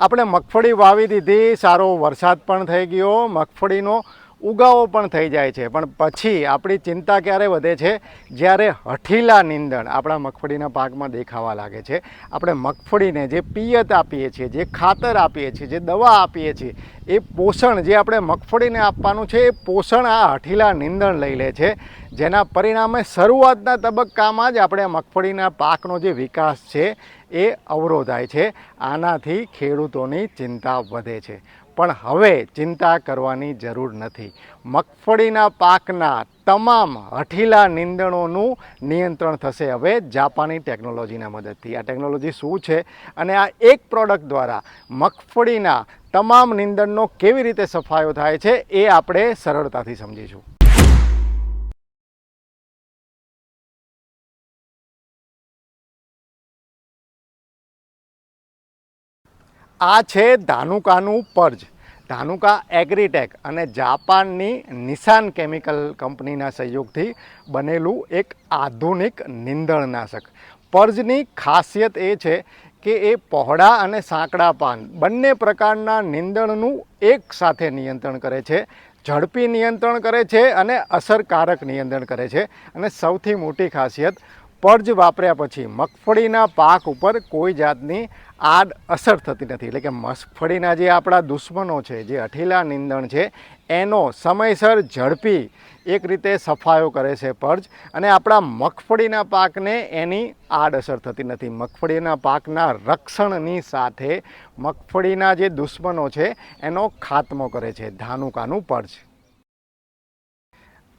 આપણે મગફળી વાવી દીધી, સારો વરસાદ પણ થઈ ગયો, મગફળીનો ઉગાવો પણ થઈ જાય છે, પણ પછી આપણી ચિંતા ક્યારે વધે છે? જ્યારે હઠીલા નીંદણ આપણા મગફળીના પાકમાં દેખાવા લાગે છે. આપણે મગફળીને જે પિયત આપીએ છીએ, જે ખાતર આપીએ છીએ, જે દવા આપીએ છીએ, એ પોષણ જે આપણે મગફળીને આપવાનું છે એ પોષણ આ હઠીલા નીંદણ લઈ લે છે, જેના પરિણામે શરૂઆતના તબક્કામાં જ આપણે મગફળીના પાકનો જે વિકાસ છે એ અવરોધાય છે. આનાથી ખેડૂતોની ચિંતા વધે છે. પણ હવે ચિંતા કરવાની જરૂર નથી. મગફળીના પાકના તમામ હઠીલા નીંદણોનું નિયંત્રણ થશે હવે જાપાની ટેકનોલોજીના મદદથી. આ ટેકનોલોજી શું છે અને આ એક પ્રોડક્ટ દ્વારા મગફળીના તમામ નીંદણનો કેવી રીતે સફાયો થાય છે એ આપણે સરળતાથી સમજીશું. આ છે ધાનુકાનું પર્જ. ધાનુકા એગ્રીટેક અને જાપાનની નિશાન કેમિકલ કંપનીના સહયોગથી બનેલું એક આધુનિક નીંદણનાશક. પર્જની ખાસિયત એ છે કે એ પહોળા અને સાંકડા પાન બંને પ્રકારના નીંદણનું એક સાથે નિયંત્રણ કરે છે, ઝડપી નિયંત્રણ કરે છે અને અસરકારક નિયંત્રણ કરે છે. અને સૌથી મોટી ખાસિયત, પર્જ વાપર્યા પછી મગફળીના પાક ઉપર કોઈ જાતની આડ અસર થતી નથી. એટલે કે મગફળીના જે આપણા દુશ્મનો છે, જે હઠીલા નીંદણ છે, એનો સમયસર ઝડપી એક રીતે સફાયો કરે છે પર્જ, અને આપણા મગફળીના પાકને એની આડ અસર થતી નથી. મગફળીના પાકના રક્ષણની સાથે મગફળીના જે દુશ્મનો છે એનો ખાત્મો કરે છે ધાનુકાનું પર્જ.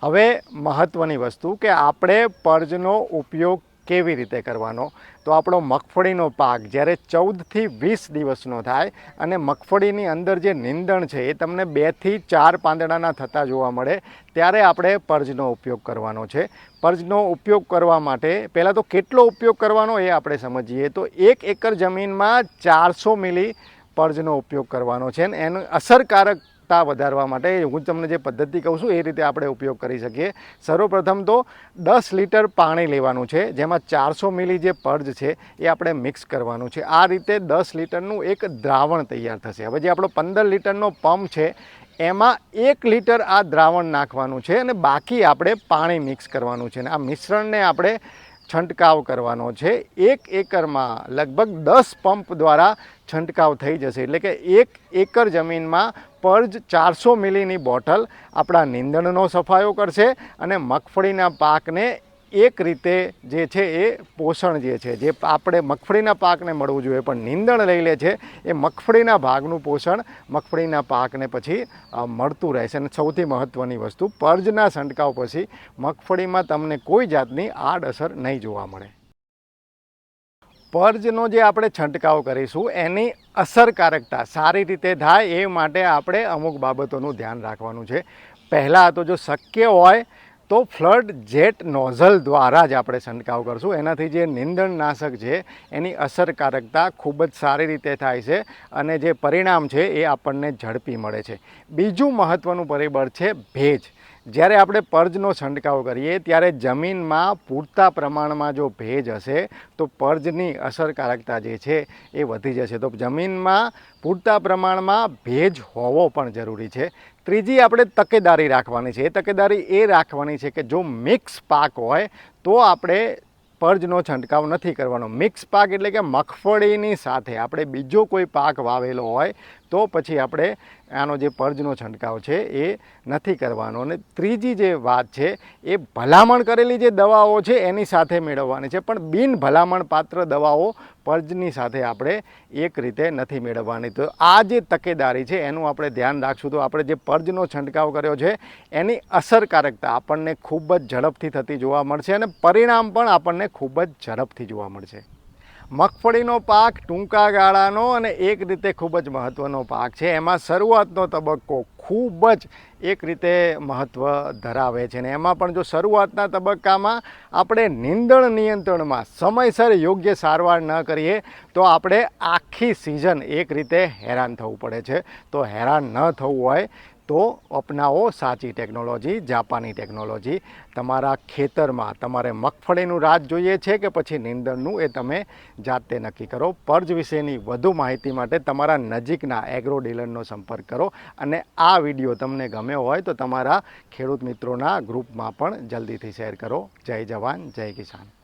હવે મહત્ત્વની વસ્તુ કે આપણે પર્જનો ઉપયોગ કેવી રીતે કરવાનો. તો આપણો મગફળીનો પાક જ્યારે 14થી 20 દિવસનો થાય અને મગફળીની અંદર જે નીંદણ છે એ તમને 2 થી 4 પાંદડાના થતા જોવા મળે, ત્યારે આપણે પર્જનો ઉપયોગ કરવાનો છે. પર્જનો ઉપયોગ કરવા માટે પહેલાં તો કેટલો ઉપયોગ કરવાનો એ આપણે સમજીએ. તો 1 એકર જમીનમાં 400 મિલી પર્જનો ઉપયોગ કરવાનો છે. અને એનું અસરકારકતા વધારવા માટે હું તમને જે પદ્ધતિ કહું છું એ રીતે આપણે ઉપયોગ કરી શકીએ. સર્વપ્રથમ તો 10 લીટર પાણી લેવાનું છે, જેમાં 400 મિલી જે પર્જ છે એ આપણે મિક્સ કરવાનું છે. આ રીતે 10 લીટરનું એક દ્રાવણ તૈયાર થશે. હવે જે આપણો 15 લીટરનો પંપ છે એમાં 1 લીટર આ દ્રાવણ નાખવાનું છે અને બાકી આપણે પાણી મિક્સ કરવાનું છે. અને આ મિશ્રણને આપણે છંટકાવ કરવાનો છે. 1 એકરમાં લગભગ 10 પંપ દ્વારા છંટકાવ થઈ જશે. એટલે કે 1 એકર જમીનમાં પર્જ 400 મિલીની બોટલ આપણા નીંદણનો સફાયો કરશે અને મગફળીના પાકને એક રીતે જે છે એ પોષણ જે આપણે મગફળીના પાકને મળવું જોઈએ પણ નીંદણ લઈ લે છે, એ મગફળીના ભાગનું પોષણ મગફળીના પાકને પછી મળતું રહેશે. અને સૌથી મહત્ત્વની વસ્તુ, પર્જના છંટકાવ પછી મગફળીમાં તમને કોઈ જાતની આડઅસર નહીં જોવા મળે. પર્જનો જે આપણે છંટકાવ કરીશું એની અસરકારકતા સારી રીતે થાય એ માટે આપણે અમુક બાબતોનું ધ્યાન રાખવાનું છે. પહેલાં તો જો શક્ય હોય તો ફ્લડ જેટ નોઝલ દ્વારા જ આપણે છંટકાવ કરશું. એનાથી જે નીંદણનાશક છે એની અસરકારકતા ખૂબ જ સારી રીતે થાય છે અને જે પરિણામ છે એ આપણને ઝડપી મળે છે. બીજું મહત્ત્વનું પરિબળ છે ભેજ. જ્યારે આપણે પર્જનો છંટકાવ કરીએ ત્યારે જમીનમાં પૂરતા પ્રમાણમાં જો ભેજ હશે તો પર્જની અસરકારકતા જે છે એ વધી જશે. તો જમીનમાં પૂરતા પ્રમાણમાં ભેજ હોવો પણ જરૂરી છે. ત્રીજી આપણે તકેદારી રાખવાની છે. એ તકેદારી એ રાખવાની છે કે જો મિક્સ પાક હોય તો આપણે પર્જનો છંટકાવ નથી કરવાનો. મિક્સ પાક એટલે કે મગફળીની સાથે આપણે બીજો કોઈ પાક વાવેલો હોય તો પછી આપણે આનો જે પર્જનો છંટકાવ છે એ નથી કરવાનો. અને ત્રીજી જે વાત છે એ ભલામણ કરેલી જે દવાઓ છે એની સાથે મેળવવાની છે, પણ બિન ભલામણ પાત્ર દવાઓ પર્જની સાથે આપણે એક રીતે નથી મેળવવાની. તો આ જે તકેદારી છે એનું આપણે ધ્યાન રાખશું તો આપણે જે પર્જનો છંટકાવ કર્યો છે એની અસરકારકતા આપણને ખૂબ જ ઝડપથી થતી જોવા મળશે અને પરિણામ પણ આપણને ખૂબ જ ઝડપથી જોવા મળશે. મગફળીનો પાક ટૂંકા ગાળાનો અને એક રીતે ખૂબ જ મહત્ત્વનો પાક છે. એમાં શરૂઆતનો તબક્કો ખૂબ જ એક રીતે મહત્ત્વ ધરાવે છે. ને એમાં પણ જો શરૂઆતના તબક્કામાં આપણે નીંદણ નિયંત્રણમાં સમયસર યોગ્ય સારવાર ન કરીએ તો આપણે આખી સિઝન એક રીતે હેરાન થવું પડે છે. તો હેરાન ન થવું હોય તો અપનાવો સાચી ટેકનોલોજી, જાપાની ટેકનોલોજી. તમારા ખેતરમાં તમારે મગફળીનું રાત જોઈએ છે કે પછી નીંદણનું, એ તમે જાતે નક્કી કરો. પર્જ વિશેની વધુ માહિતી માટે તમારા નજીકના એગ્રો ડીલરનો સંપર્ક કરો. અને આ વિડીયો તમને ગમ્યો હોય તો તમારા ખેડૂત મિત્રોના ગ્રુપમાં પણ જલ્દીથી શેર કરો. જય જવાન, જય કિસાન.